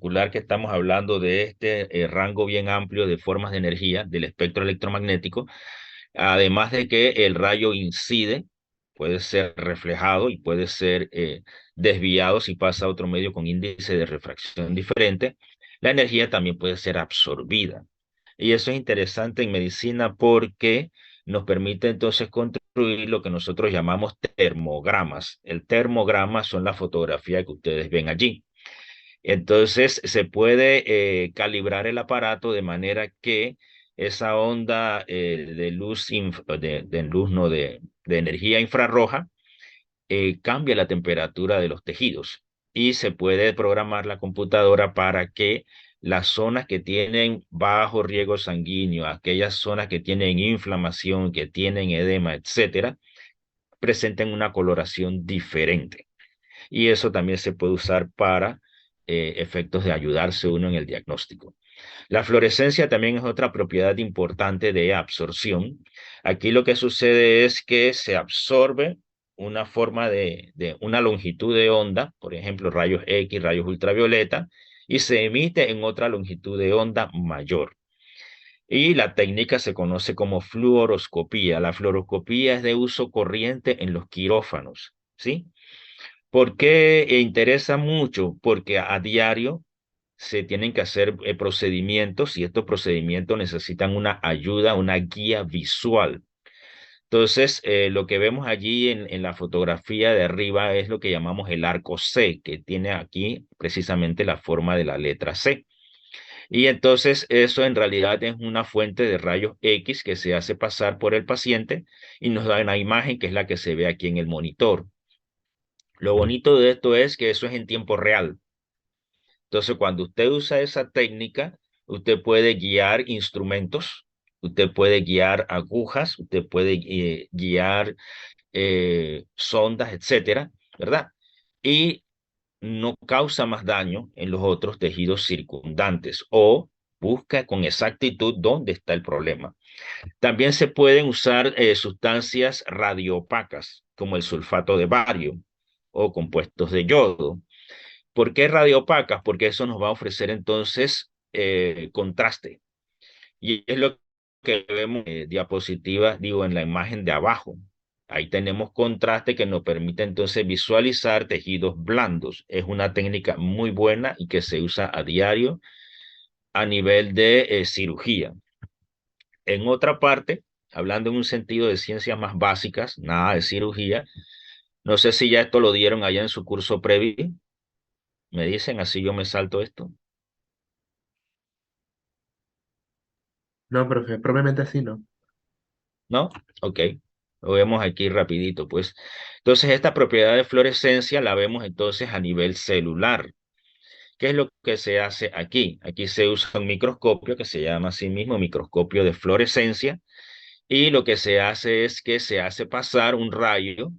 particular que estamos hablando de este rango bien amplio de formas de energía del espectro electromagnético, además de que el rayo incide, puede ser reflejado y puede ser desviado si pasa a otro medio con índice de refracción diferente, la energía también puede ser absorbida. Y eso es interesante en medicina porque nos permite entonces construir lo que nosotros llamamos termogramas. El termograma son las fotografías que ustedes ven allí. Entonces se puede calibrar el aparato de manera que esa onda de luz, de luz no, de energía infrarroja cambie la temperatura de los tejidos y se puede programar la computadora para que las zonas que tienen bajo riego sanguíneo, aquellas zonas que tienen inflamación, que tienen edema, etcétera, presenten una coloración diferente. Y eso también se puede usar para efectos de ayudarse uno en el diagnóstico. La fluorescencia también es otra propiedad importante de absorción. Aquí lo que sucede es que se absorbe una forma de una longitud de onda, por ejemplo, rayos X, rayos ultravioleta, y se emite en otra longitud de onda mayor. Y la técnica se conoce como fluoroscopía. La fluoroscopía es de uso corriente en los quirófanos, ¿sí? ¿Por qué interesa mucho? Porque a diario se tienen que hacer procedimientos y estos procedimientos necesitan una ayuda, una guía visual. Entonces, lo que vemos allí en la fotografía de arriba es lo que llamamos el arco C, que tiene aquí precisamente la forma de la letra C. Y entonces eso en realidad es una fuente de rayos X que se hace pasar por el paciente y nos da una imagen que es la que se ve aquí en el monitor. Lo bonito de esto es que eso es en tiempo real. Entonces, cuando usted usa esa técnica, usted puede guiar instrumentos, usted puede guiar agujas, usted puede guiar sondas, etcétera, ¿verdad? Y no causa más daño en los otros tejidos circundantes o busca con exactitud dónde está el problema. También se pueden usar sustancias radioopacas, como el sulfato de bario o compuestos de yodo. ¿Por qué radiopacas? Porque eso nos va a ofrecer entonces contraste. Y es lo que vemos en diapositivas, digo, en la imagen de abajo. Ahí tenemos contraste que nos permite entonces visualizar tejidos blandos. Es una técnica muy buena y que se usa a diario a nivel de cirugía. En otra parte, hablando en un sentido de ciencias más básicas, nada de cirugía, no sé si ya esto lo dieron allá en su curso previo. Me dicen, así yo me salto esto. No, profe, probablemente así no. ¿No? Ok. Lo vemos aquí rapidito, pues. Entonces, esta propiedad de fluorescencia la vemos entonces a nivel celular. ¿Qué es lo que se hace aquí? Aquí se usa un microscopio que se llama así mismo microscopio de fluorescencia y lo que se hace es que se hace pasar un rayo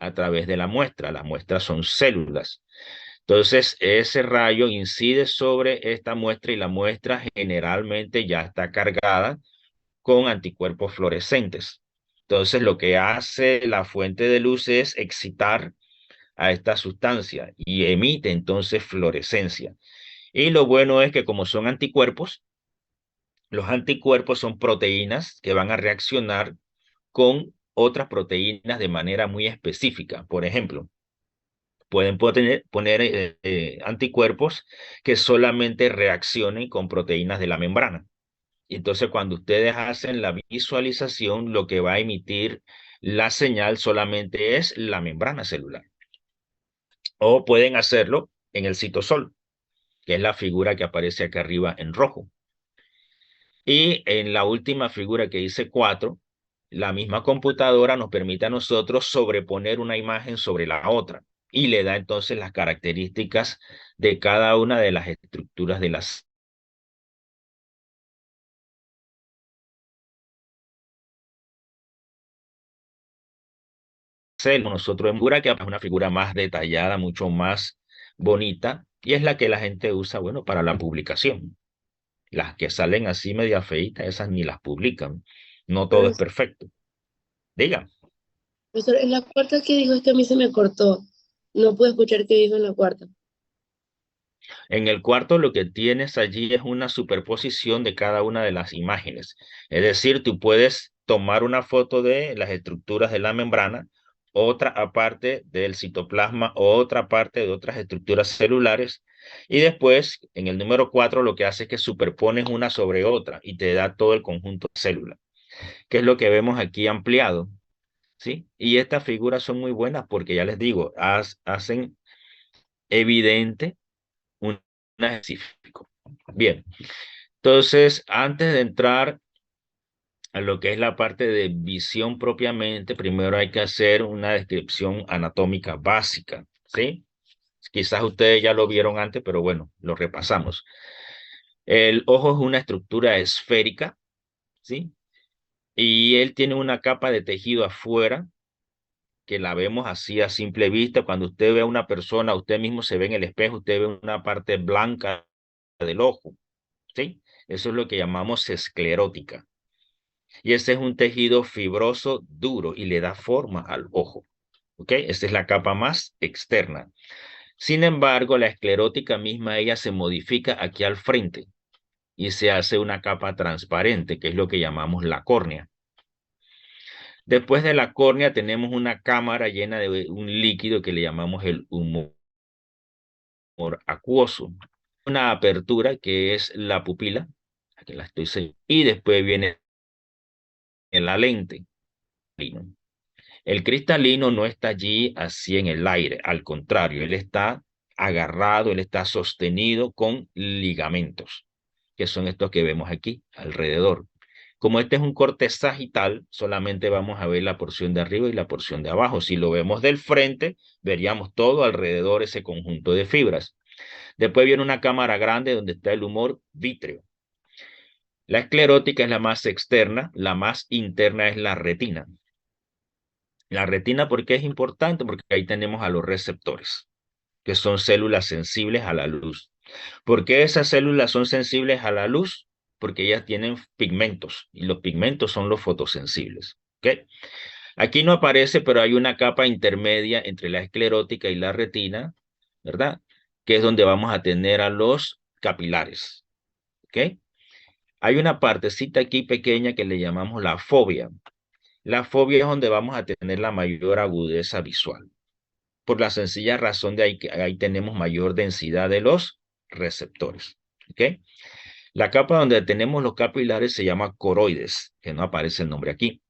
a través de la muestra. Las muestras son células. Entonces, ese rayo incide sobre esta muestra y la muestra generalmente ya está cargada con anticuerpos fluorescentes. Entonces, lo que hace la fuente de luz es excitar a esta sustancia y emite entonces fluorescencia. Y lo bueno es que como son anticuerpos, los anticuerpos son proteínas que van a reaccionar con otras proteínas de manera muy específica. Por ejemplo, pueden poner anticuerpos que solamente reaccionen con proteínas de la membrana. Y entonces cuando ustedes hacen la visualización, lo que va a emitir la señal solamente es la membrana celular. O pueden hacerlo en el citosol, que es la figura que aparece acá arriba en rojo. Y en la última figura que hice 4, la misma computadora nos permite a nosotros sobreponer una imagen sobre la otra y le da entonces las características de cada una de las estructuras de las células. Nosotros en figura que es una figura más detallada, mucho más bonita y es la que la gente usa, bueno, para la publicación. Las que salen así media feitas, esas ni las publican. No todo es Profesor, perfecto. Diga. profesor, en la cuarta que dijo es que a mí se me cortó. No pude escuchar qué dijo en la cuarta. En el cuarto lo que tienes allí es una superposición de cada una de las imágenes. Es decir, tú puedes tomar una foto de las estructuras de la membrana, otra aparte del citoplasma, otra parte de otras estructuras celulares, y después en el número 4 lo que hace es que superpones una sobre otra y te da todo el conjunto de células, que es lo que vemos aquí ampliado, ¿sí? Y estas figuras son muy buenas porque ya les digo, hacen evidente un específico. Bien, entonces, antes de entrar a lo que es la parte de visión propiamente, primero hay que hacer una descripción anatómica básica, ¿sí? Quizás ustedes ya lo vieron antes, pero bueno, lo repasamos. El ojo es una estructura esférica, ¿sí? Y él tiene una capa de tejido afuera que la vemos así a simple vista. Cuando usted ve a una persona, usted mismo se ve en el espejo, usted ve una parte blanca del ojo, ¿sí? Eso es lo que llamamos esclerótica. Y ese es un tejido fibroso duro y le da forma al ojo, ¿ok? Esta es la capa más externa. Sin embargo, la esclerótica misma, ella se modifica aquí al frente y se hace una capa transparente, que es lo que llamamos la córnea. Después de la córnea tenemos una cámara llena de un líquido que le llamamos el humor acuoso. Una apertura que es la pupila, aquí la estoy señalando, y después viene la lente. El cristalino no está allí así en el aire, al contrario, él está agarrado, él está sostenido con ligamentos, que son estos que vemos aquí alrededor. Como este es un corte sagital, solamente vamos a ver la porción de arriba y la porción de abajo. Si lo vemos del frente, veríamos todo alrededor ese conjunto de fibras. Después viene una cámara grande donde está el humor vítreo. La esclerótica es la más externa, la más interna es la retina. La retina, ¿por qué es importante? Porque ahí tenemos a los receptores, que son células sensibles a la luz. ¿Por qué esas células son sensibles a la luz? Porque ellas tienen pigmentos y los pigmentos son los fotosensibles. ¿Ok? Aquí no aparece, pero hay una capa intermedia entre la esclerótica y la retina, ¿verdad? Que es donde vamos a tener a los capilares. ¿Ok? Hay una partecita aquí pequeña que le llamamos la fobia. La fobia es donde vamos a tener la mayor agudeza visual, por la sencilla razón de ahí que ahí tenemos mayor densidad de los receptores. ¿Ok? La capa donde tenemos los capilares se llama coroides, que no aparece el nombre aquí.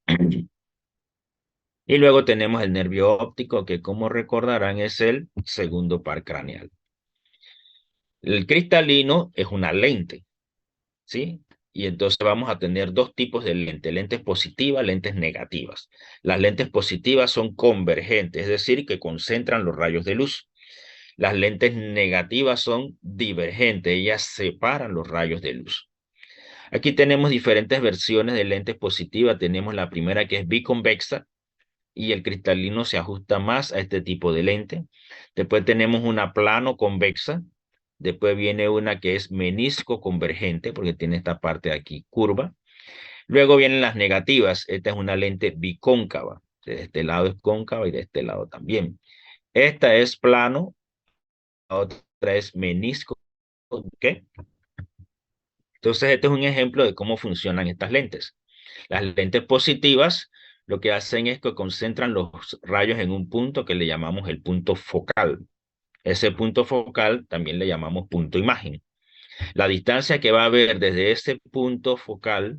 Y luego tenemos el nervio óptico, que como recordarán es el segundo par craneal. El cristalino es una lente, ¿sí? Y entonces vamos a tener dos tipos de lentes, lentes positivas, lentes negativas. Las lentes positivas son convergentes, es decir, que concentran los rayos de luz. Las lentes negativas son divergentes, ellas separan los rayos de luz. Aquí tenemos diferentes versiones de lentes positivas. Tenemos la primera que es biconvexa y el cristalino se ajusta más a este tipo de lente. Después tenemos una plano convexa. Después viene una que es menisco convergente porque tiene esta parte de aquí curva. Luego vienen las negativas. Esta es una lente bicóncava. De este lado es cóncava y de este lado también. Esta es plano, la otra es menisco. ¿Ok? Entonces, este es un ejemplo de cómo funcionan estas lentes. Las lentes positivas lo que hacen es que concentran los rayos en un punto que le llamamos el punto focal. Ese punto focal también le llamamos punto imagen. La distancia que va a haber desde ese punto focal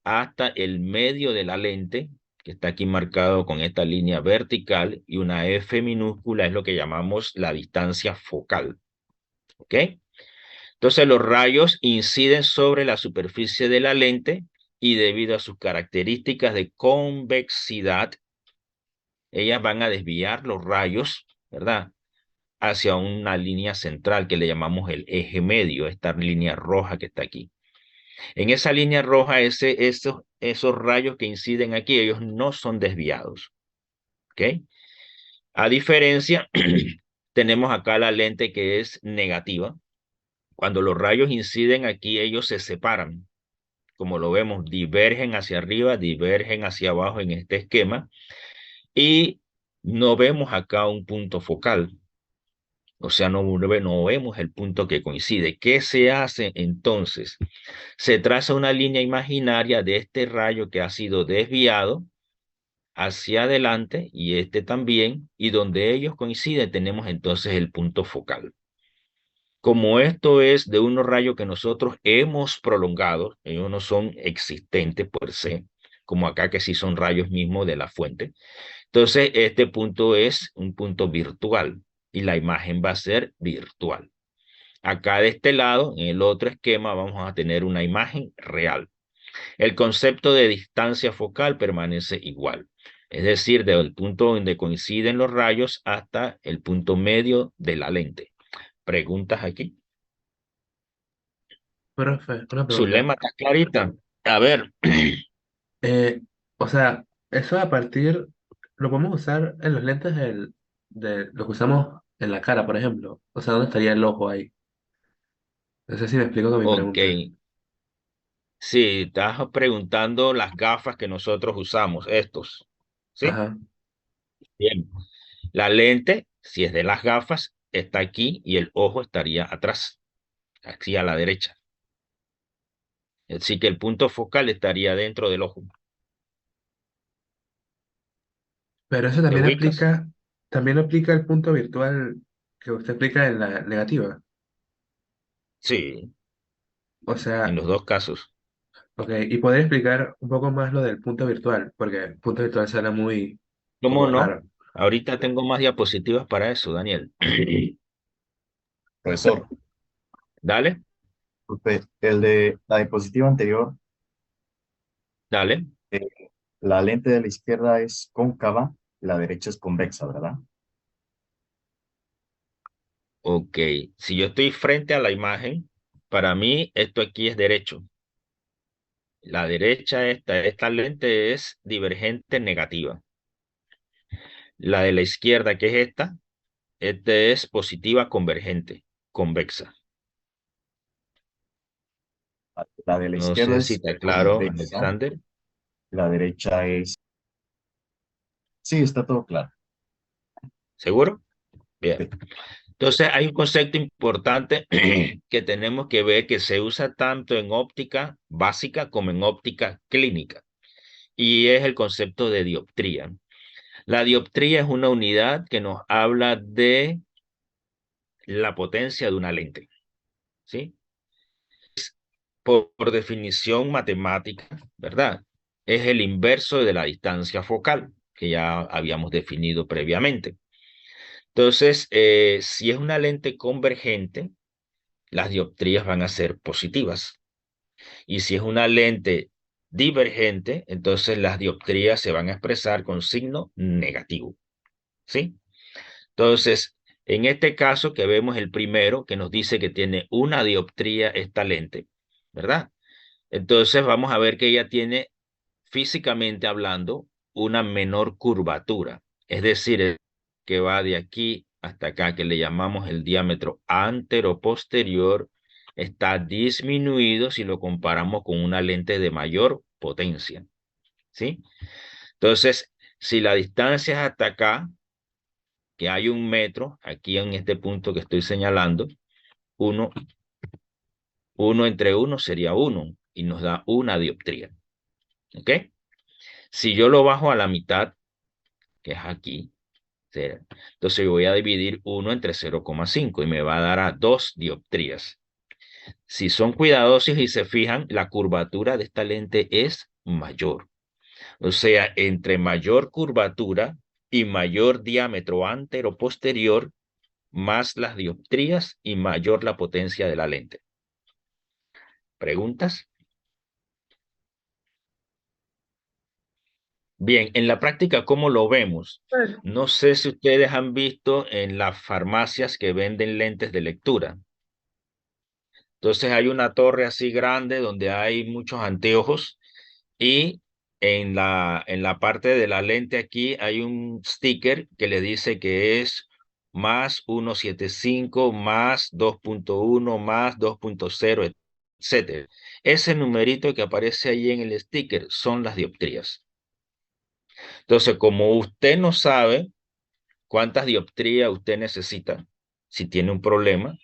hasta el medio de la lente, que está aquí marcado con esta línea vertical y una F minúscula, es lo que llamamos la distancia focal. ¿Ok? Entonces los rayos inciden sobre la superficie de la lente y debido a sus características de convexidad, ellas van a desviar los rayos, ¿verdad? Hacia una línea central que le llamamos el eje medio, esta línea roja que está aquí. En esa línea roja, esos rayos que inciden aquí, ellos no son desviados, ¿ok? A diferencia, tenemos acá la lente que es negativa. Cuando los rayos inciden aquí, ellos se separan. Como lo vemos, divergen hacia arriba, divergen hacia abajo en este esquema y no vemos acá un punto focal. O sea, no vemos el punto que coincide. ¿Qué se hace entonces? Se traza una línea imaginaria de este rayo que ha sido desviado hacia adelante y este también, y donde ellos coinciden tenemos entonces el punto focal. Como esto es de unos rayos que nosotros hemos prolongado, ellos no son existentes por se, como acá que sí son rayos mismos de la fuente. Entonces, este punto es un punto virtual y la imagen va a ser virtual. Acá de este lado, en el otro esquema, vamos a tener una imagen real. El concepto de distancia focal permanece igual, es decir, desde el punto donde coinciden los rayos hasta el punto medio de la lente. ¿Preguntas aquí? Profe, una Su pregunta. lema está clarita. A ver, Eh, o sea, eso a partir, lo podemos usar en los lentes de lo que usamos en la cara, por ejemplo. O sea, ¿dónde estaría el ojo ahí? No sé si me explico con mi ok. pregunta. Sí, estás preguntando las gafas que nosotros usamos, estos. ¿Sí? Ajá. Bien. La lente, si es de las gafas, está aquí y el ojo estaría atrás, aquí a la derecha. Así que el punto focal estaría dentro del ojo. Pero eso ¿Te ubicas? también aplica el punto virtual que usted explica en la negativa. Sí, O en sea, los dos casos. ok, y podría explicar un poco más lo del punto virtual, porque el punto virtual suena muy ¿Cómo como no? raro. Ahorita tengo más diapositivas para eso, Daniel. Profesor, Dale, el de la diapositiva anterior, dale. eh, la lente de la izquierda es cóncava, la derecha es convexa, ¿verdad? Ok, si yo estoy frente a la imagen, para mí esto aquí es derecho. La derecha, esta lente es divergente negativa. La de la izquierda, que es esta es positiva convergente, convexa. La de la No izquierda sé si es está claro, convexa, Alexander. la derecha es... Sí, está todo claro. ¿Seguro? Bien. Sí. Entonces hay un concepto importante que tenemos que ver que se usa tanto en óptica básica como en óptica clínica, y es el concepto de dioptría. La dioptría es una unidad que nos habla de la potencia de una lente, ¿sí? Por definición matemática, ¿verdad? Es el inverso de la distancia focal, que ya habíamos definido previamente. Entonces, si es una lente convergente, las dioptrías van a ser positivas. Y si es una lente divergente, entonces las dioptrías se van a expresar con signo negativo, ¿sí? Entonces, en este caso que vemos el primero, que nos dice que tiene una dioptría esta lente, ¿verdad? Entonces vamos a ver que ella tiene, físicamente hablando, una menor curvatura. Es decir, que va de aquí hasta acá, que le llamamos el diámetro anteroposterior, está disminuido si lo comparamos con una lente de mayor potencia, ¿sí? Entonces, si la distancia es hasta acá, que hay 1 metro, aquí en este punto que estoy señalando, uno, uno entre uno sería uno y nos da una dioptría, ¿ok? Si yo lo bajo a la mitad, que es aquí, cero, entonces yo voy a dividir 1 entre 0,5 y me va a dar a 2 dioptrías. Si son cuidadosos y se fijan, la curvatura de esta lente es mayor. O sea, entre mayor curvatura y mayor diámetro antero-posterior, más las dioptrías y mayor la potencia de la lente. ¿Preguntas? Bien, en la práctica, ¿cómo lo vemos? No sé si ustedes han visto en las farmacias que venden lentes de lectura. Entonces hay una torre así grande donde hay muchos anteojos y en la parte de la lente aquí hay un sticker que le dice que es más 175 más 2,1 más 2,0, etcétera. Ese numerito que aparece ahí en el sticker son las dioptrías. Entonces, como usted no sabe cuántas dioptrías usted necesita, si tiene un problema.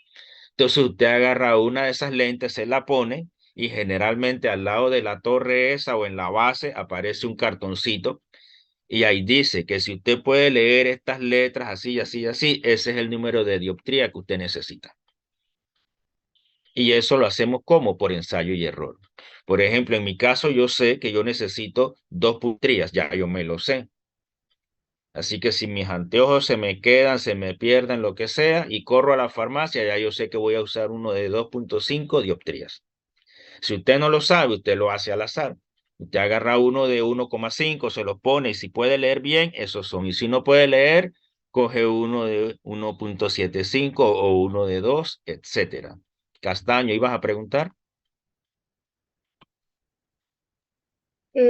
Entonces usted agarra una de esas lentes, se la pone y generalmente al lado de la torre esa o en la base aparece un cartoncito y ahí dice que si usted puede leer estas letras así, así, así, ese es el número de dioptría que usted necesita. Y eso lo hacemos como por ensayo y error. Por ejemplo, en mi caso yo sé que yo necesito 2 dioptrías, ya yo me lo sé. Así que si mis anteojos se me quedan, se me pierden, lo que sea, y corro a la farmacia, ya yo sé que voy a usar uno de 2,5 dioptrías. Si usted no lo sabe, usted lo hace al azar. Usted agarra uno de 1,5, se lo pone y si puede leer bien, esos son. Y si no puede leer, coge uno de 1,75 o uno de 2, etcétera. Castaño, ¿ibas a preguntar?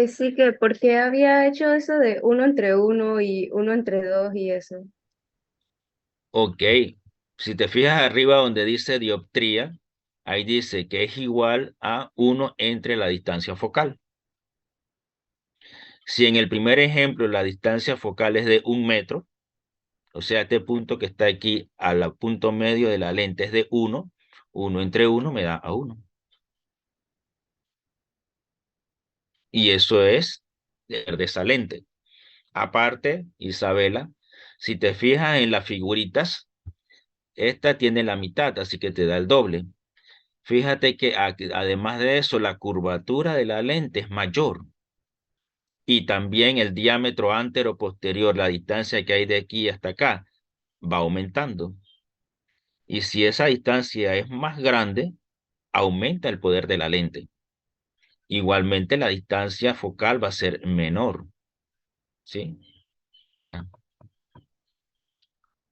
Sí, que por qué había hecho eso de uno entre uno y uno entre dos y eso. Ok. Si te fijas arriba donde dice dioptría, ahí dice que es igual a 1 entre la distancia focal. Si en el primer ejemplo la distancia focal es de 1 metro, o sea, este punto que está aquí al punto medio de la lente es de 1, 1 entre 1 me da a 1. Y eso es de esa lente. Aparte, Isabela, si te fijas en las figuritas, esta tiene la mitad, así que te da el doble. Fíjate que además de eso, la curvatura de la lente es mayor. Y también el diámetro antero-posterior, la distancia que hay de aquí hasta acá, va aumentando. Y si esa distancia es más grande, aumenta el poder de la lente. Igualmente la distancia focal va a ser menor, ¿sí?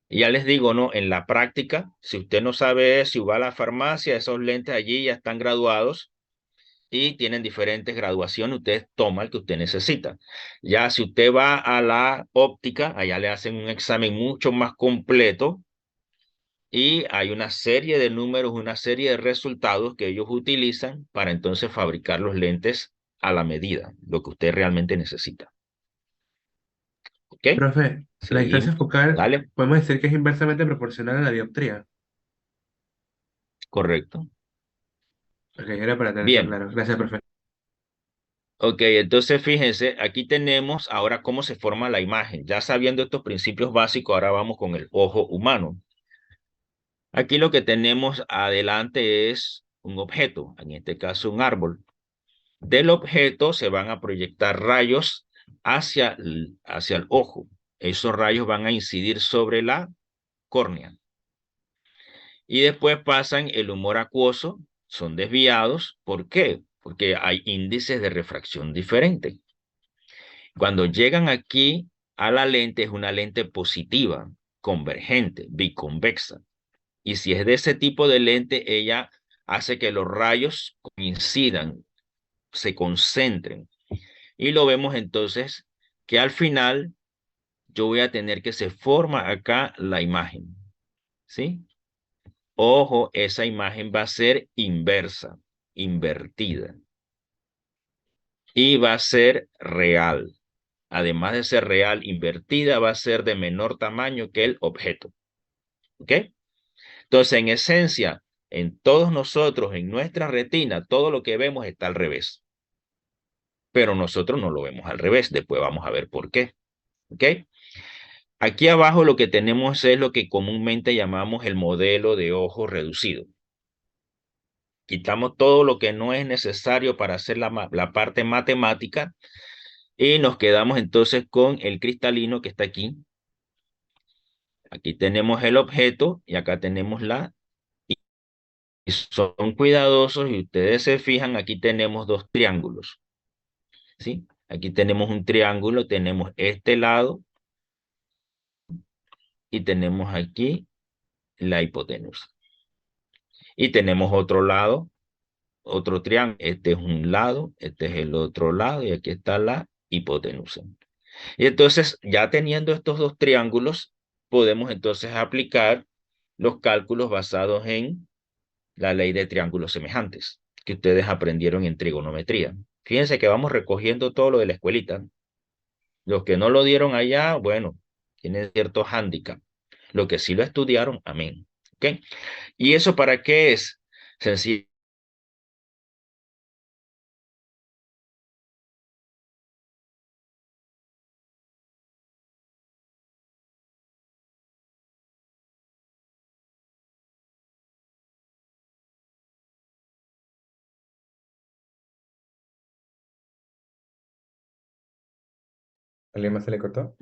Y ya les digo, ¿no? En la práctica, si usted no sabe eso, si va a la farmacia, esos lentes allí ya están graduados y tienen diferentes graduaciones, usted toma el que usted necesita. Ya si usted va a la óptica, allá le hacen un examen mucho más completo y hay una serie de números, una serie de resultados que ellos utilizan para entonces fabricar los lentes a la medida, lo que usted realmente necesita. ¿Ok? Profe, la Seguimos. distancia focal Dale, podemos decir que es inversamente proporcional a la dioptría. correcto. Ok, era para tener eso Bien. claro. Gracias, profe. Ok, entonces fíjense, aquí tenemos ahora cómo se forma la imagen. Ya sabiendo estos principios básicos, ahora vamos con el ojo humano. Aquí lo que tenemos adelante es un objeto, en este caso un árbol. Del objeto se van a proyectar rayos hacia el ojo. Esos rayos van a incidir sobre la córnea. Y después pasan el humor acuoso, son desviados. ¿Por qué? Porque hay índices de refracción diferentes. Cuando llegan aquí a la lente, es una lente positiva, convergente, biconvexa. Y si es de ese tipo de lente, ella hace que los rayos coincidan, se concentren. Y lo vemos entonces que al final yo voy a tener que se forma acá la imagen. ¿Sí? Ojo, esa imagen va a ser inversa, invertida. Y va a ser real. Además de ser real, invertida, va a ser de menor tamaño que el objeto. ¿Ok? Entonces, en esencia, en todos nosotros, en nuestra retina, todo lo que vemos está al revés. Pero nosotros no lo vemos al revés. Después vamos a ver por qué. ¿Ok? Aquí abajo lo que tenemos es lo que comúnmente llamamos el modelo de ojo reducido. Quitamos todo lo que no es necesario para hacer la parte matemática y nos quedamos entonces con el cristalino que está aquí. Aquí tenemos el objeto y acá tenemos la... Y son cuidadosos y ustedes se fijan, aquí tenemos dos triángulos, ¿sí? Aquí tenemos un triángulo, tenemos este lado y tenemos aquí la hipotenusa. Y tenemos otro lado, otro triángulo. Este es un lado, este es el otro lado y aquí está la hipotenusa. Y entonces, ya teniendo estos dos triángulos, podemos entonces aplicar los cálculos basados en la ley de triángulos semejantes que ustedes aprendieron en trigonometría. Fíjense que vamos recogiendo todo lo de la escuelita. Los que no lo dieron allá, bueno, tienen cierto hándicap. Los que sí lo estudiaron, amén. ¿Ok? ¿Y eso para qué es? Sencillo. ¿Alguien más se le cortó?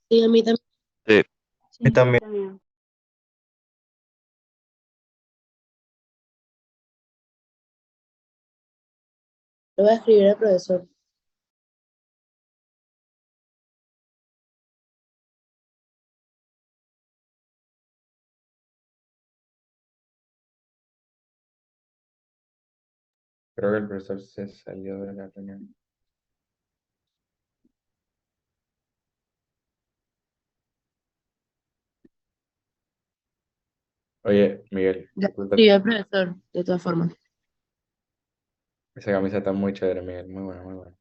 Sí, a mí también. Sí, Sí, también. también. Lo voy a escribir al profesor. Creo que el profesor se salió de la reunión. Oye, Miguel, Ya puta, escribí al profesor, de todas formas. esa camisa está muy chévere, Miguel. Muy buena, muy buena.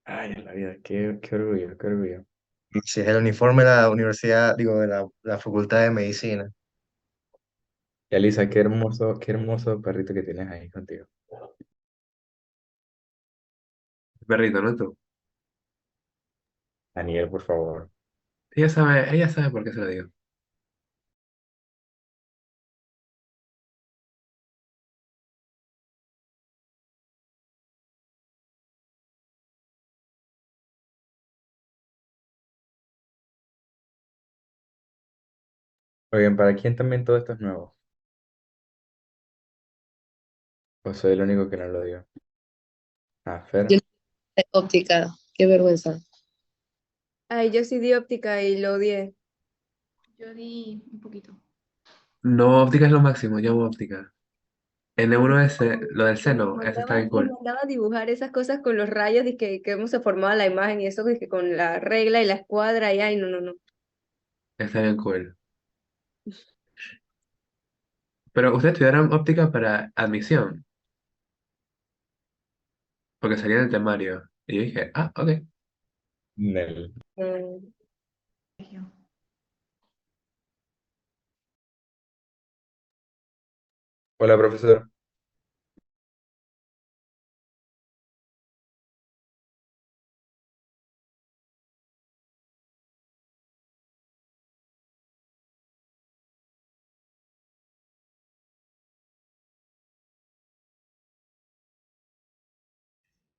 Ay, en la vida, qué orgullo, qué orgullo. Si es el uniforme de la universidad, digo, de la Facultad de Medicina. Y Alisa, qué hermoso perrito que tienes ahí contigo. Perrito, ¿no tú? Daniel, por favor. Ella sabe por qué se lo digo. Oigan, ¿para quién también todo esto es nuevo? ¿O soy el único que no lo dio? Ah, Yo Fer. óptica, qué vergüenza. Ay, yo sí di óptica y lo odié. Yo di un poquito. No, óptica es lo máximo, yo amo óptica. N1S, lo del Y nos seno, eso está bien mandaban, nos cool. mandaban dibujar esas cosas con los rayos y que cómo se formaba la imagen y eso, y que con la regla y la escuadra y ay, no, no, no. Está bien cool. Pero ustedes estudiaron óptica para admisión, porque salía en el temario. Y yo dije, ah, ok. Nel. Mm. Hola, profesor.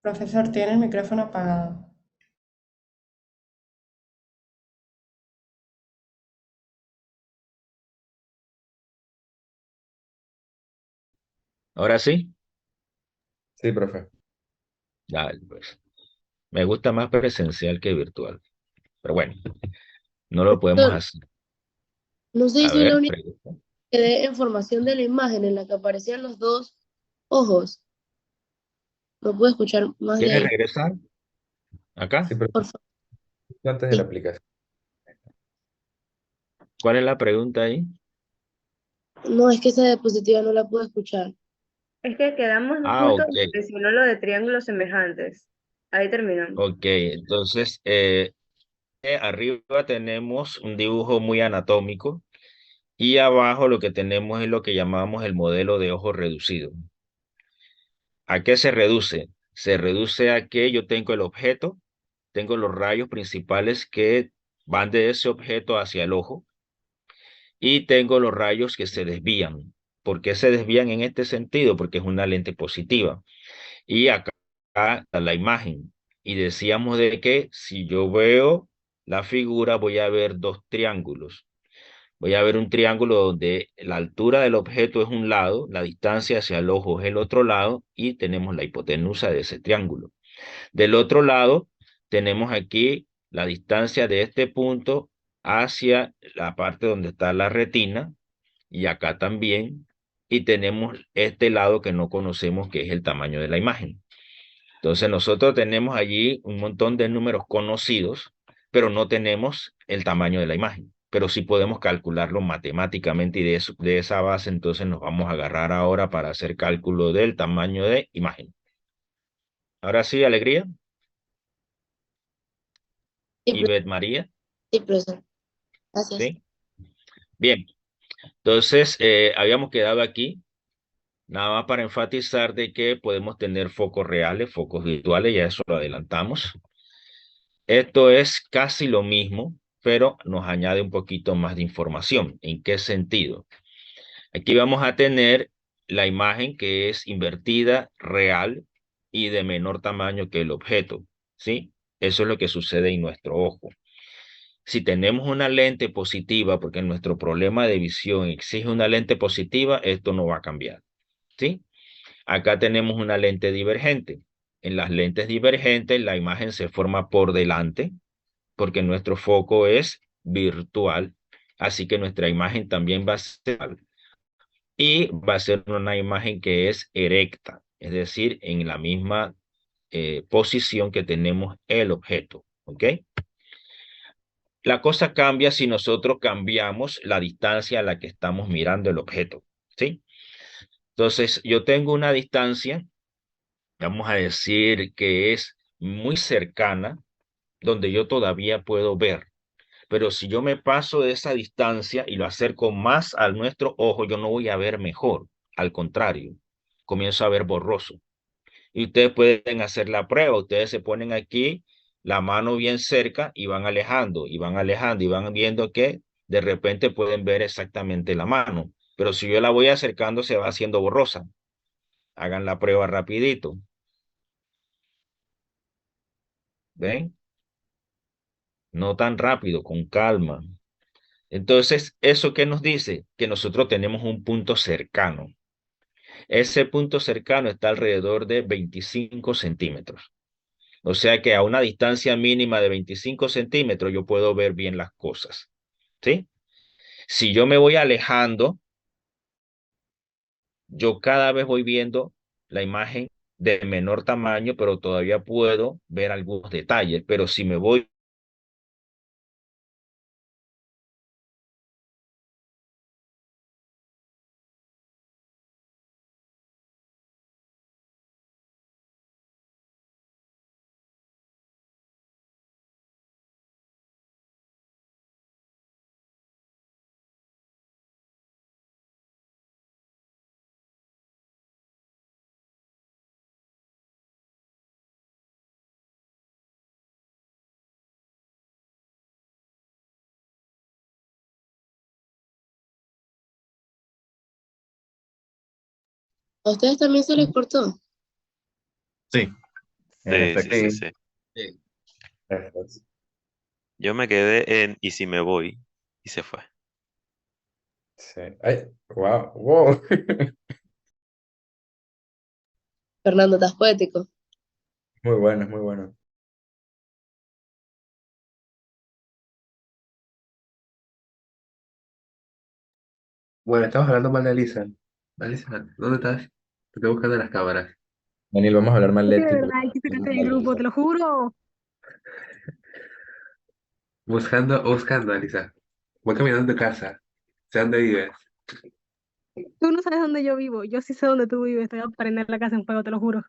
Profesor, tiene el micrófono apagado. Ahora sí, Sí, profe. dale, pues. Me gusta más presencial que virtual. Pero bueno, no lo podemos Profesor, hacer. no sé si A soy la ver, única pregunta. que dé información de la imagen en la que aparecían los dos ojos. No puedo escuchar más de ¿Quieres ahí. regresar acá? Sí, pero Por favor. antes de la Sí. aplicación. ¿Cuál es la pregunta ahí? No, es que esa diapositiva no la puedo escuchar. Es que quedamos Ah, justo ok, donde mencionó lo de triángulos semejantes. Ahí terminamos. ok. Entonces, arriba tenemos un dibujo muy anatómico y abajo lo que tenemos es lo que llamamos el modelo de ojo reducido. ¿A qué se reduce? Se reduce a que yo tengo el objeto, tengo los rayos principales que van de ese objeto hacia el ojo y tengo los rayos que se desvían. ¿Por qué se desvían en este sentido? Porque es una lente positiva. Y acá está la imagen. Y decíamos de que si yo veo la figura voy a ver dos triángulos. Voy a ver un triángulo donde la altura del objeto es un lado, la distancia hacia el ojo es el otro lado y tenemos la hipotenusa de ese triángulo. Del otro lado tenemos aquí la distancia de este punto hacia la parte donde está la retina y acá también. Y tenemos este lado que no conocemos que es el tamaño de la imagen. Entonces nosotros tenemos allí un montón de números conocidos, pero no tenemos el tamaño de la imagen. Pero sí podemos calcularlo matemáticamente y de esa base entonces nos vamos a agarrar ahora para hacer cálculo del tamaño de imagen. Ahora sí, Alegría Sí, y Bet María. sí, profesor. Gracias. ¿sí? Bien, entonces habíamos quedado aquí, nada más para enfatizar de que podemos tener focos reales, focos virtuales, ya eso lo adelantamos. Esto es casi lo mismo, pero nos añade un poquito más de información. ¿En qué sentido? Aquí vamos a tener la imagen que es invertida, real y de menor tamaño que el objeto, ¿sí? Eso es lo que sucede en nuestro ojo. Si tenemos una lente positiva, porque nuestro problema de visión exige una lente positiva, esto no va a cambiar, ¿sí? Acá tenemos una lente divergente. En las lentes divergentes, la imagen se forma por delante, porque nuestro foco es virtual, así que nuestra imagen también va a ser y va a ser una imagen que es erecta, es decir, en la misma posición que tenemos el objeto, ¿ok? La cosa cambia si nosotros cambiamos la distancia a la que estamos mirando el objeto, ¿sí? Entonces, yo tengo una distancia, vamos a decir que es muy cercana, donde yo todavía puedo ver. Pero si yo me paso de esa distancia y lo acerco más a nuestro ojo, yo no voy a ver mejor. Al contrario, comienzo a ver borroso. Y ustedes pueden hacer la prueba. Ustedes se ponen aquí la mano bien cerca y van alejando, y van alejando, y van viendo que de repente pueden ver exactamente la mano. Pero si yo la voy acercando, se va haciendo borrosa. Hagan la prueba rapidito. ¿Ven? No tan rápido, con calma. Entonces, ¿eso qué nos dice? Que nosotros tenemos un punto cercano. Ese punto cercano está alrededor de 25 centímetros. O sea que a una distancia mínima de 25 centímetros yo puedo ver bien las cosas. ¿Sí? Si yo me voy alejando, yo cada vez voy viendo la imagen de menor tamaño, pero todavía puedo ver algunos detalles. Pero si me voy ¿A ustedes también se les cortó? Sí, en Sí, sí, efecto. sí, Sí, sí. Sí. Yo me quedé en ¿y si me voy? Y se fue. sí. Ay, wow, wow. Fernando, estás poético. Muy bueno, muy bueno. Bueno, estamos hablando mal de Alisa. Alisa, ¿dónde estás? Te estoy buscando en las cámaras. Daniel, vamos a hablar mal Sí, de de ti. verdad, hay que sacarte del grupo, te lo juro. Buscando, Alisa. Voy caminando de casa. Sé dónde vives. Tú no sabes dónde yo vivo, yo sí sé dónde tú vives, te voy a prender la casa en fuego, te lo juro.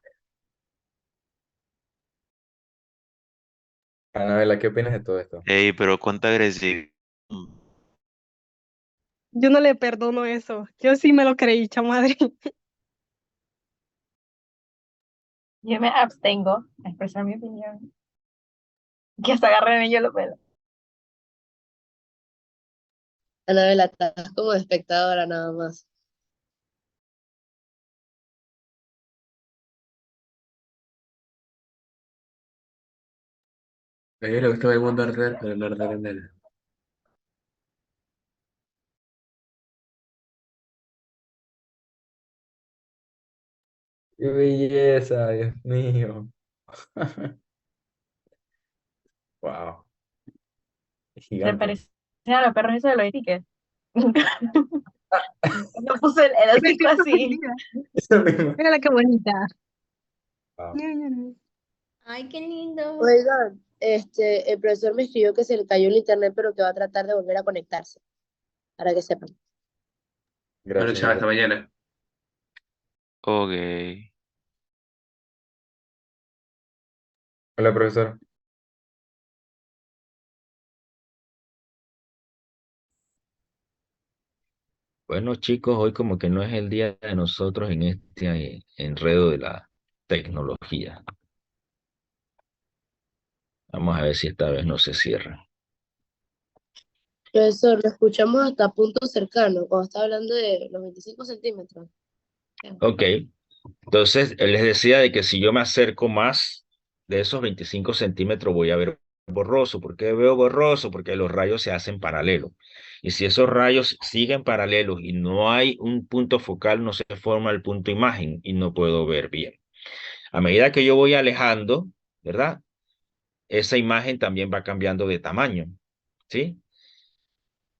Anabela, ¿qué opinas de todo esto? Ey, pero cuánta agresividad. Yo no le perdono eso, yo sí me lo creí, chamadre. Yo me abstengo a expresar mi opinión. Que hasta agarren yo lo pelo. Anabela, estás como espectadora nada más. A ella le gusta ver el mundo arder, pero no arder en él. ¡Qué belleza, Dios mío! Wow, es Se gigante. parecen a los perros esos de los tickets. No puse el hocico así. Eso mismo. Mira qué bonita. Wow. Ay, qué lindo. Oigan, el profesor me escribió que se le cayó el internet, pero que va a tratar de volver a conectarse, para que sepan. Bueno, Gracias, chao, hasta mañana. Ok. Hola, profesor. Bueno, chicos, hoy como que no es el día de nosotros en este enredo de la tecnología. Vamos a ver si esta vez no se cierra. Profesor, lo escuchamos hasta puntos cercanos, cuando está hablando de los 25 centímetros. Ya. Ok, entonces les decía de que si yo me acerco más de esos 25 centímetros voy a ver borroso. ¿Por qué veo borroso? Porque los rayos se hacen paralelos. Y si esos rayos siguen paralelos y no hay un punto focal, no se forma el punto imagen y no puedo ver bien. A medida que yo voy alejando, ¿verdad? Esa imagen también va cambiando de tamaño, ¿sí?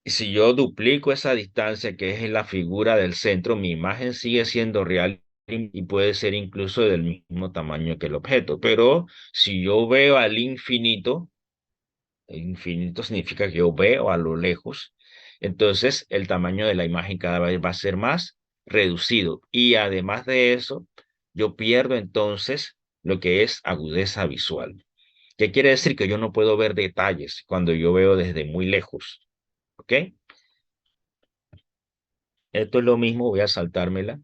Y si yo duplico esa distancia que es en la figura del centro, mi imagen sigue siendo real y puede ser incluso del mismo tamaño que el objeto. Pero si yo veo al infinito, el infinito significa que yo veo a lo lejos, entonces el tamaño de la imagen cada vez va a ser más reducido. Y además de eso, yo pierdo entonces lo que es agudeza visual. ¿Qué quiere decir? Que yo no puedo ver detalles cuando yo veo desde muy lejos. ¿Ok? Esto es lo mismo, voy a saltármela.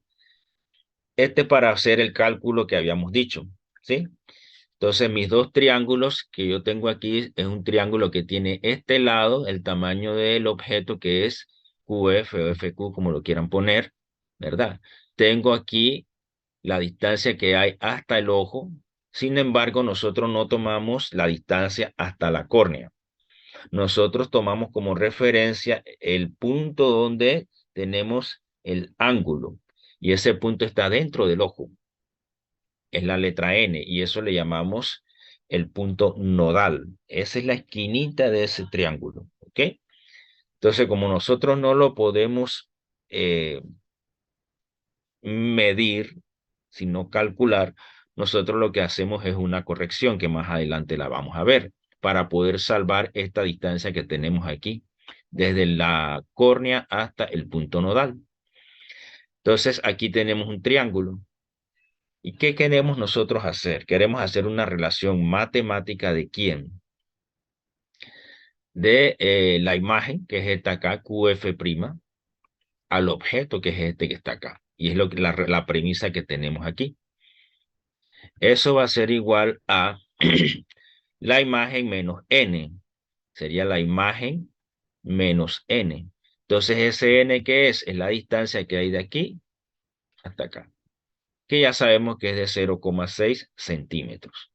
Este para hacer el cálculo que habíamos dicho, ¿sí? Entonces, mis dos triángulos que yo tengo aquí es un triángulo que tiene este lado, el tamaño del objeto que es QF o FQ, como lo quieran poner, ¿verdad? Tengo aquí la distancia que hay hasta el ojo. Sin embargo, nosotros no tomamos la distancia hasta la córnea. Nosotros tomamos como referencia el punto donde tenemos el ángulo y ese punto está dentro del ojo. Es la letra N y eso le llamamos el punto nodal. Esa es la esquinita de ese triángulo, ¿ok? Entonces, como nosotros no lo podemos eh, medir, sino calcular, nosotros lo que hacemos es una corrección que más adelante la vamos a ver para poder salvar esta distancia que tenemos aquí, desde la córnea hasta el punto nodal. Entonces, aquí tenemos un triángulo. ¿Y qué queremos nosotros hacer? Queremos hacer una relación matemática de quién? De la imagen, que es esta acá, QF', al objeto, que es este que está acá. Y es la premisa que tenemos aquí. Eso va a ser igual a la imagen menos n. Sería la imagen menos n. Entonces, ese n, ¿qué es? Es la distancia que hay de aquí hasta acá, que ya sabemos que es de 0,6 centímetros.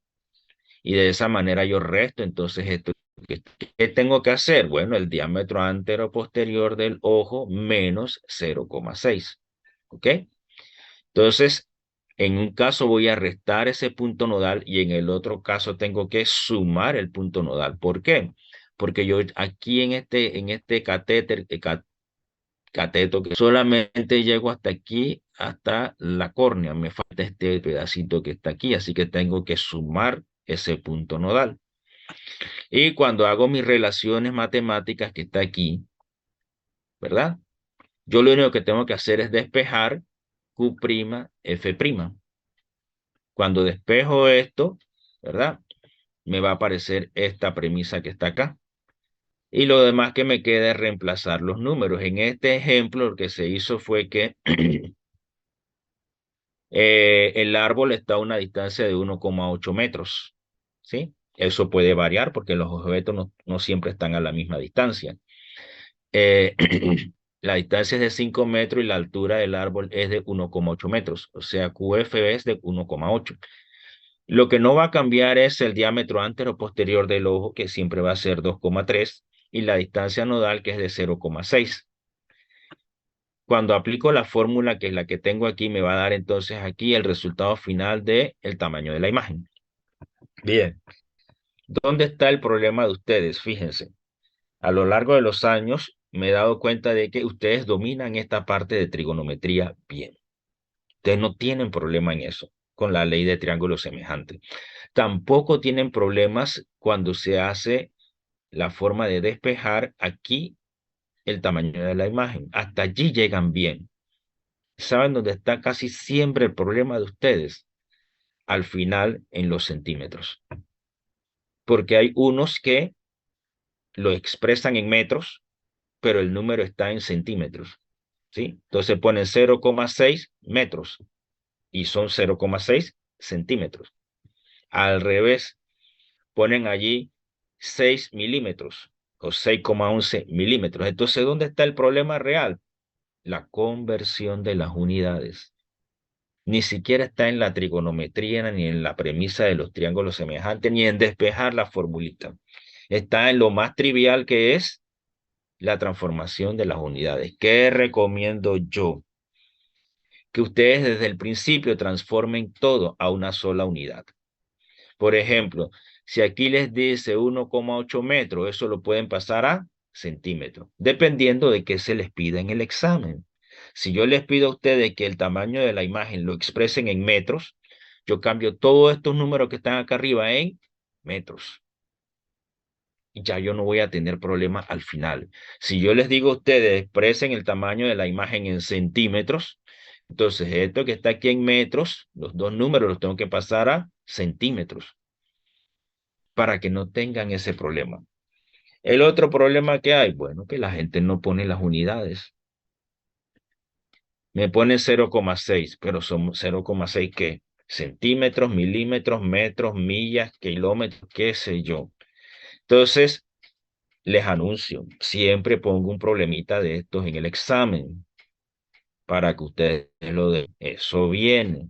Y de esa manera yo resto, entonces, esto. ¿Qué tengo que hacer? Bueno, el diámetro antero-posterior del ojo menos 0,6. ¿Ok? Entonces, en un caso voy a restar ese punto nodal y en el otro caso tengo que sumar el punto nodal. ¿Por qué? Porque yo aquí en este cateto que solamente llego hasta aquí, hasta la córnea. Me falta este pedacito que está aquí, así que tengo que sumar ese punto nodal. Y cuando hago mis relaciones matemáticas que está aquí, ¿verdad? Yo lo único que tengo que hacer es despejar Q', F'. Cuando despejo esto, ¿verdad? Me va a aparecer esta premisa que está acá. Y lo demás que me queda es reemplazar los números. En este ejemplo, lo que se hizo fue que el árbol está a una distancia de 1,8 metros, ¿sí? Eso puede variar porque los objetos no siempre están a la misma distancia. Eh, la distancia es de 5 metros y la altura del árbol es de 1,8 metros, o sea, QF es de 1,8. Lo que no va a cambiar es el diámetro antero-posterior del ojo, que siempre va a ser 2,3, y la distancia nodal, que es de 0,6. Cuando aplico la fórmula, que es la que tengo aquí, me va a dar entonces aquí el resultado final del tamaño de la imagen. Bien, ¿dónde está el problema de ustedes? Fíjense. A lo largo de los años me he dado cuenta de que ustedes dominan esta parte de trigonometría bien. Ustedes no tienen problema en eso, con la ley de triángulo semejante. Tampoco tienen problemas cuando se hace la forma de despejar aquí el tamaño de la imagen. Hasta allí llegan bien. ¿Saben dónde está casi siempre el problema de ustedes? Al final, en los centímetros. Porque hay unos que lo expresan en metros, pero el número está en centímetros. ¿sí? Entonces ponen 0,6 metros y son 0,6 centímetros. Al revés, ponen allí 6 milímetros o 6,11 milímetros. Entonces, ¿dónde está el problema real? La conversión de las unidades. Ni siquiera está en la trigonometría, ni en la premisa de los triángulos semejantes, ni en despejar la formulita. Está en lo más trivial que es la transformación de las unidades. ¿Qué recomiendo yo? Que ustedes desde el principio transformen todo a una sola unidad. Por ejemplo, si aquí les dice 1,8 metros, eso lo pueden pasar a centímetros, dependiendo de qué se les pida en el examen. Si yo les pido a ustedes que el tamaño de la imagen lo expresen en metros, yo cambio todos estos números que están acá arriba en metros. Y ya yo no voy a tener problemas al final. Si yo les digo a ustedes expresen el tamaño de la imagen en centímetros, entonces esto que está aquí en metros, los dos números los tengo que pasar a centímetros para que no tengan ese problema. El otro problema que hay, bueno, que la gente no pone las unidades. Me pone 0,6, pero son 0,6 ¿qué? Centímetros, milímetros, metros, millas, kilómetros, qué sé yo. Entonces, les anuncio, siempre pongo un problemita de estos en el examen para que ustedes lo den. Eso viene.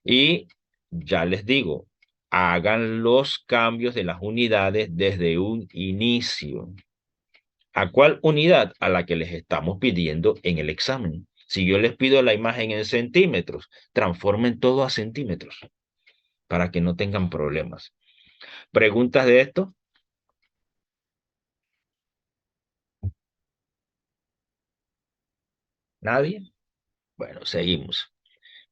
Y ya les digo, hagan los cambios de las unidades desde un inicio. ¿A cuál unidad? A la que les estamos pidiendo en el examen. Si yo les pido la imagen en centímetros, transformen todo a centímetros para que no tengan problemas. ¿Preguntas de esto? ¿Nadie? Bueno, seguimos.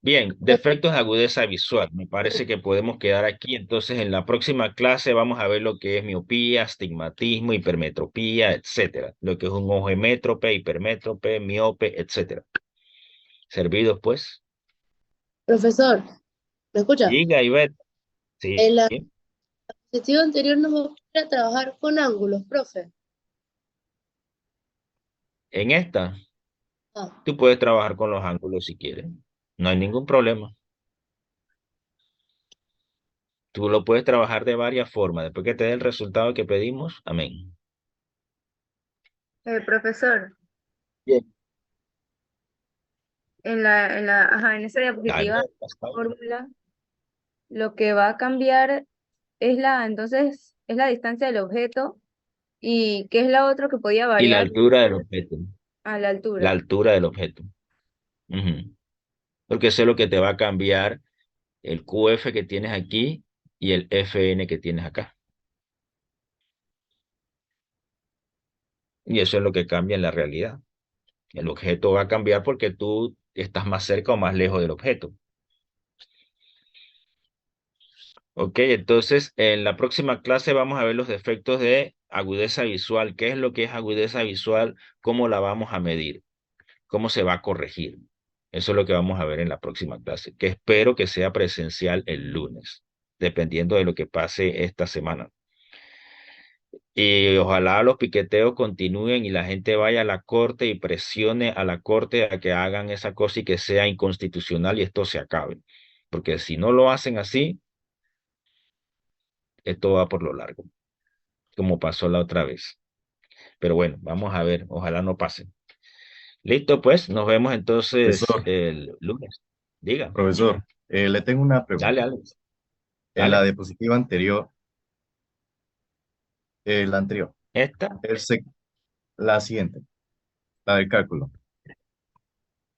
Bien, defectos de agudeza visual. Me parece que podemos quedar aquí. Entonces, en la próxima clase vamos a ver lo que es miopía, astigmatismo, hipermetropía, etcétera. Lo que es un ojo hemétrope, hipermétrope, miope, etcétera. ¿Servidos, pues? Profesor, ¿me escucha? Diga, Ivette. Sí. En la diapositiva anterior nos vamos a ir a trabajar con ángulos, profe. En esta, Ah, tú puedes trabajar con los ángulos si quieres. No hay ningún problema. Tú lo puedes trabajar de varias formas. Después que te dé el resultado que pedimos, amén. Profesor, Bien. en esa Dale, diapositiva Pascal. fórmula, lo que va a cambiar entonces, es la distancia del objeto y qué es la otra que podía Y la variar altura del objeto. a la La altura. altura del objeto. Ujú. Porque eso es lo que te va a cambiar el QF que tienes aquí y el FN que tienes acá. Y eso es lo que cambia en la realidad. El objeto va a cambiar porque tú estás más cerca o más lejos del objeto. Ok, entonces en la próxima clase vamos a ver los defectos de agudeza visual. ¿Qué es lo que es agudeza visual? ¿Cómo la vamos a medir? ¿Cómo se va a corregir? Eso es lo que vamos a ver en la próxima clase, que espero que sea presencial el lunes, dependiendo de lo que pase esta semana. Y ojalá los piqueteos continúen y la gente vaya a la corte y presione a la corte a que hagan esa cosa y que sea inconstitucional y esto se acabe. Porque si no lo hacen así, esto va por lo largo, como pasó la otra vez. Pero bueno, vamos a ver, ojalá no pase. Listo, pues, nos vemos entonces Profesor, el lunes. Diga, profesor, le tengo una dale, pregunta. Alex, En la dale. diapositiva anterior, la anterior, Esta, el sec- la siguiente, la del cálculo.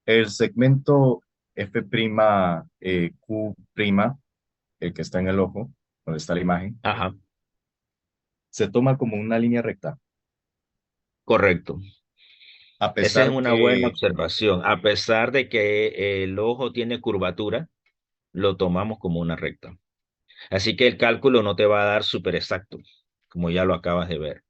El segmento Q', el que está en el ojo, donde está la imagen, ajá, se toma como una línea recta, correcto. a Esa es pesar una buena que, observación. A pesar de que el ojo tiene curvatura, lo tomamos como una recta. Así que el cálculo no te va a dar súper exacto, como ya lo acabas de ver.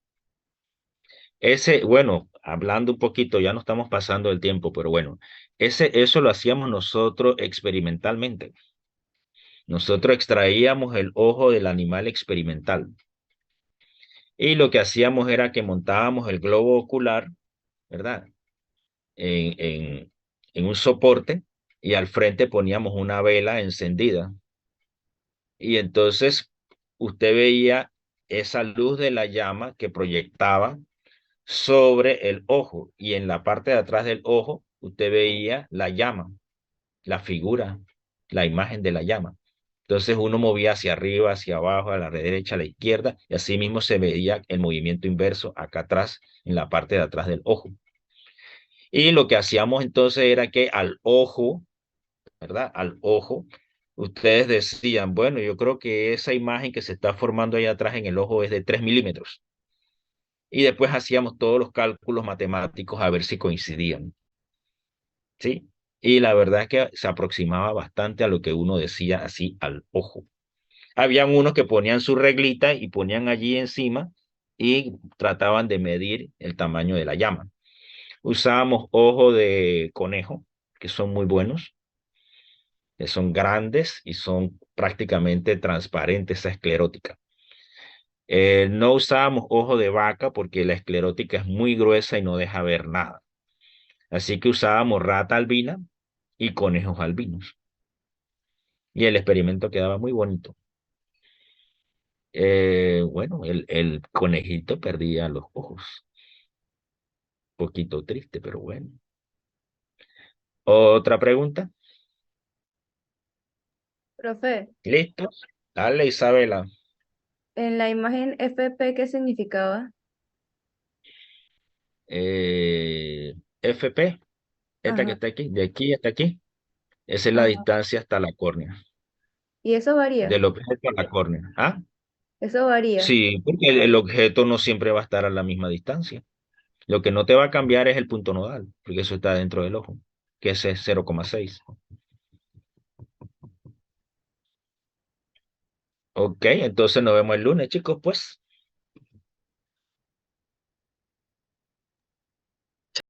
Bueno, hablando un poquito, ya no estamos pasando el tiempo, pero bueno, eso lo hacíamos nosotros experimentalmente. Nosotros extraíamos el ojo del animal experimental y lo que hacíamos era que montábamos el globo ocular, ¿verdad? en, en, en un soporte y al frente poníamos una vela encendida. Y entonces usted veía esa luz de la llama que proyectaba sobre el ojo y en la parte de atrás del ojo usted veía la llama, la figura, la imagen de la llama. Entonces uno movía hacia arriba, hacia abajo, a la derecha, a la izquierda, y así mismo se veía el movimiento inverso acá atrás, en la parte de atrás del ojo. Y lo que hacíamos entonces era que al ojo, ¿verdad? Al ojo, ustedes decían, bueno, yo creo que esa imagen que se está formando ahí atrás en el ojo es de 3 milímetros. Y después hacíamos todos los cálculos matemáticos a ver si coincidían, ¿sí? Y la verdad es que se aproximaba bastante a lo que uno decía así al ojo. Habían unos que ponían su reglita y ponían allí encima y trataban de medir el tamaño de la llama. Usábamos ojo de conejo, que son muy buenos, que son grandes y son prácticamente transparentes, esa esclerótica. No usábamos ojo de vaca porque la esclerótica es muy gruesa y no deja ver nada. Así que usábamos rata albina y conejos albinos. Y el experimento quedaba muy bonito. Bueno, el conejito perdía los ojos. Poquito triste, pero bueno. ¿Otra pregunta? Profe, ¿Listo? Dale, Isabela. en la imagen FP, ¿qué significaba? FP, esta que Ajá, está aquí hasta aquí, esa es la ajá. distancia hasta la córnea, Y eso varía, del objeto a la córnea. ¿Ah? eso varía. Sí, porque el objeto no siempre va a estar a la misma distancia. Lo que no te va a cambiar es el punto nodal, porque eso está dentro del ojo, que ese es 0,6. Ok, entonces nos vemos el lunes, chicos, pues.